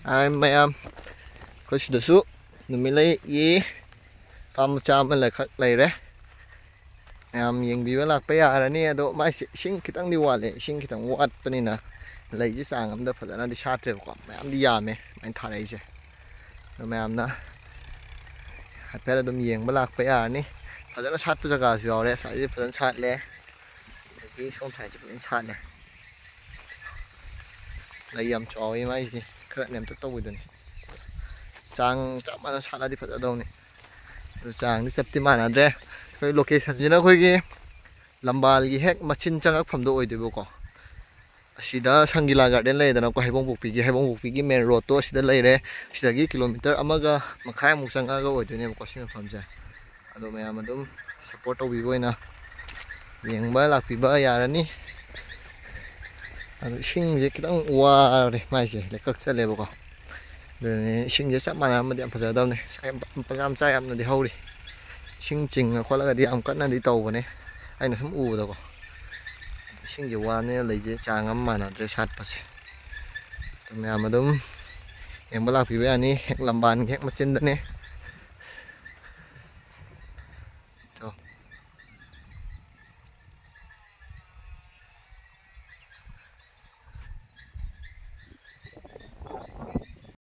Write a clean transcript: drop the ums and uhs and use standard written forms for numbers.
Hai ma'am, có sự số, nó mới lấy gì, farm cha mình lại khắc lấy đấy. Em nhìn bị vắt lạc bây giờ này, độ mai sinh cái tăng đi qua lại, sinh cái tăng quạt bên này lấy cái sang em đã phải là đi sát rồi quá, em đi làm anh thà đấy chứ, rồi em na, hạt bé là đom nhìn vắt lạc bây giờ này, phải là sát bây giờ cả rồi đấy, phải là sát đấy, cái không phải chỉ phải sát này, lấy em cho em ai gì. Keren nem tetap itu nih. Cang cak mana salah di pada dong nih. Terus cang di setiap mana deh. Kau lokasi jenak kau ini lamba lagi hek macin cang aku paham itu bukan. Sida Sanggila Garden leh dan aku hebong bukti main road tu sida leh deh. Sida lagi kilometer amaga makai musang aga itu nih bukan sih paham je. Aduh macam adum support aku bibo ina. Yang balak bibo ya nih. Sinh je kita wah deh mai je lekak sẽ level ko de sinh je sắp mana ma diam phaja dau ne pagam sai am na di hau di sinh ching khoa la di am kan na di tàu ko ne ai na sum u da ko sinh je wa ne lai je chang am mana dre sat pas to me am dum em bala pi be ani lamban hek ma chin da ne